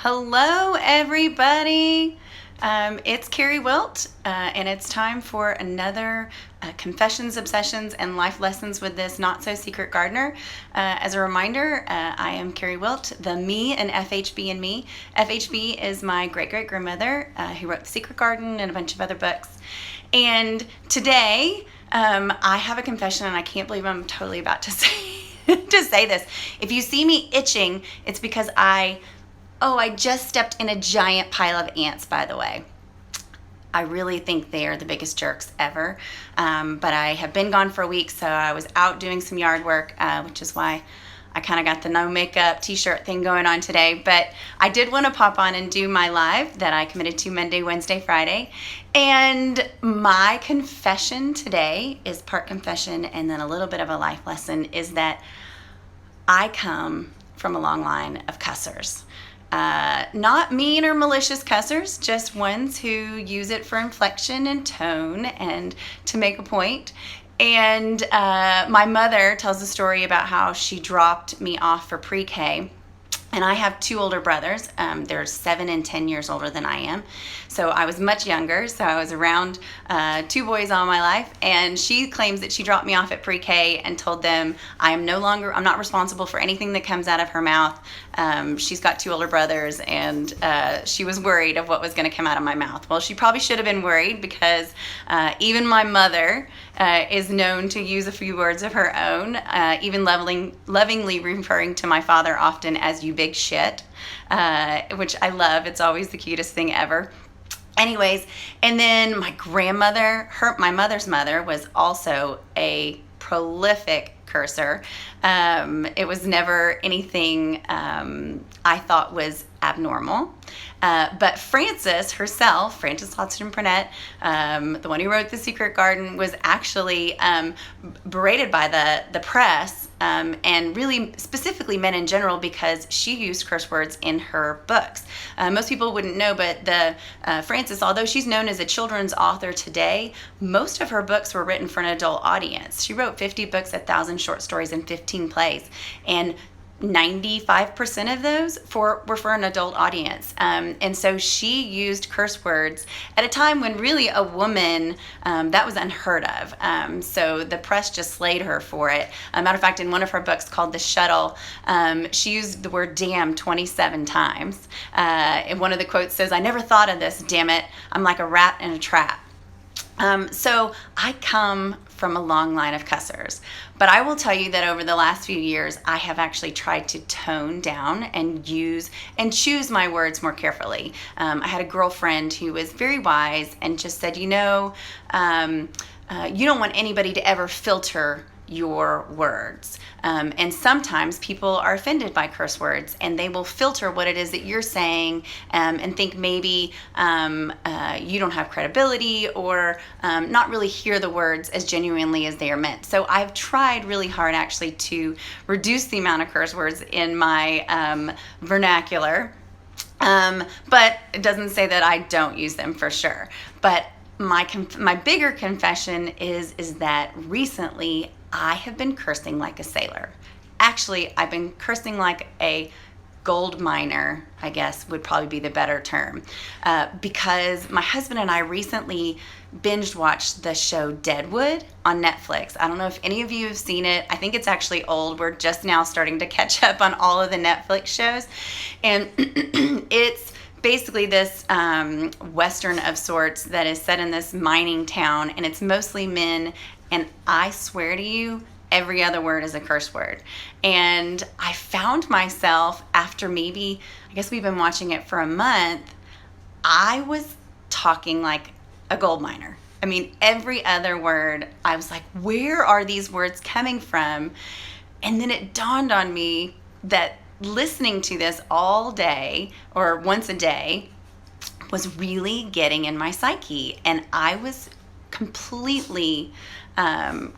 Hello, everybody. It's Carrie Wilt, and it's time for another Confessions, Obsessions, and Life Lessons with this Not-So-Secret Gardener. As a reminder, I am Carrie Wilt, the me in FHB and me. FHB is my great-great-grandmother who wrote The Secret Garden and a bunch of other books. And today, I have a confession, and I can't believe I'm totally about to say this. If you see me itching, it's because I just stepped in a giant pile of ants, by the way. I really think they are the biggest jerks ever. But I have been gone for a week, so I was out doing some yard work, which is why I kind of got the no makeup t-shirt thing going on today. But I did want to pop on and do my live that I committed to Monday, Wednesday, Friday. And my confession today is part confession and then a little bit of a life lesson, is that I come from a long line of cussers. Not mean or malicious cussers, just ones who use it for inflection and tone and to make a point. And my mother tells a story about how she dropped me off for pre-K. And I have two older brothers. They're 7 and 10 years older than I am. So I was much younger. So I was around two boys all my life. And she claims that she dropped me off at pre-K and told them I'm not responsible for anything that comes out of her mouth. She's got two older brothers, and she was worried of what was going to come out of my mouth. Well, she probably should have been worried, because even my mother is known to use a few words of her own, even lovingly referring to my father often as "you big shit," which I love. It's always the cutest thing ever. Anyways, and then my grandmother, my mother's mother, was also a prolific cursor. It was never anything I thought was abnormal. But Frances herself, Frances Hodgson Burnett, the one who wrote The Secret Garden, was actually berated by the press, and really specifically men in general, because she used curse words in her books. Most people wouldn't know, but Frances, although she's known as a children's author today, most of her books were written for an adult audience. She wrote 50 books, 1,000 short stories, and 15 plays. And 95% of those were for an adult audience. And so she used curse words at a time when really a woman, that was unheard of. So the press just slayed her for it. Matter of fact, in one of her books called The Shuttle, she used the word damn 27 times. And one of the quotes says, "I never thought of this, damn it. I'm like a rat in a trap." So I come from a long line of cussers, but I will tell you that over the last few years, I have actually tried to tone down and use and choose my words more carefully. I had a girlfriend who was very wise and just said, you don't want anybody to ever filter your words. And sometimes people are offended by curse words, and they will filter what it is that you're saying, and think maybe you don't have credibility, or not really hear the words as genuinely as they are meant. So I've tried really hard actually to reduce the amount of curse words in my vernacular, but it doesn't say that I don't use them, for sure. But my bigger confession is that recently I have been cursing like a sailor. Actually, I've been cursing like a gold miner, I guess would probably be the better term, because my husband and I recently binge watched the show Deadwood on Netflix. I don't know if any of you have seen it. I think it's actually old. We're just now starting to catch up on all of the Netflix shows, and it's basically this Western of sorts that is set in this mining town, and it's mostly men, and I swear to you, every other word is a curse word. And I found myself, after maybe, I guess we've been watching it for a month, I was talking like a gold miner. I mean, every other word, I was like, where are these words coming from? And then it dawned on me that listening to this all day, or once a day, was really getting in my psyche, and I was completely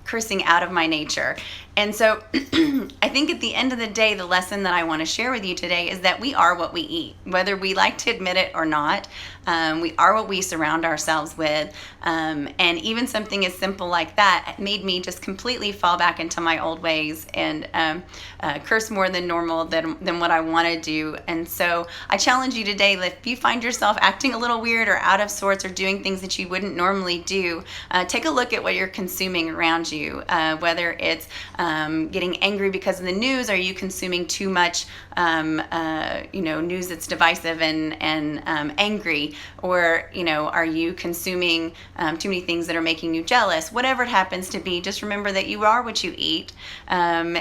cursing out of my nature. And so I think at the end of the day, the lesson that I want to share with you today is that we are what we eat, whether we like to admit it or not. We are what we surround ourselves with. And even something as simple like that made me just completely fall back into my old ways and curse more than normal than what I want to do. And so I challenge you today, if you find yourself acting a little weird or out of sorts or doing things that you wouldn't normally do, take a look at what you're consuming around you, whether it's getting angry because of the news. Are you consuming too much news that's divisive and angry? Or are you consuming too many things that are making you jealous? Whatever it happens to be, just remember that you are what you eat. I'm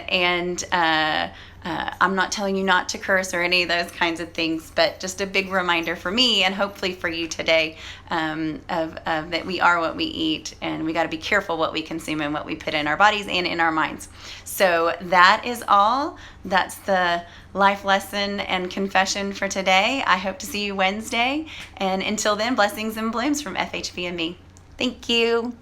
not telling you not to curse or any of those kinds of things, but just a big reminder for me and hopefully for you today of that we are what we eat, and we got to be careful what we consume and what we put in our bodies and in our minds. So that is all. That's the life lesson and confession for today. I hope to see you Wednesday. And until then, blessings and blooms from FHB and me. Thank you.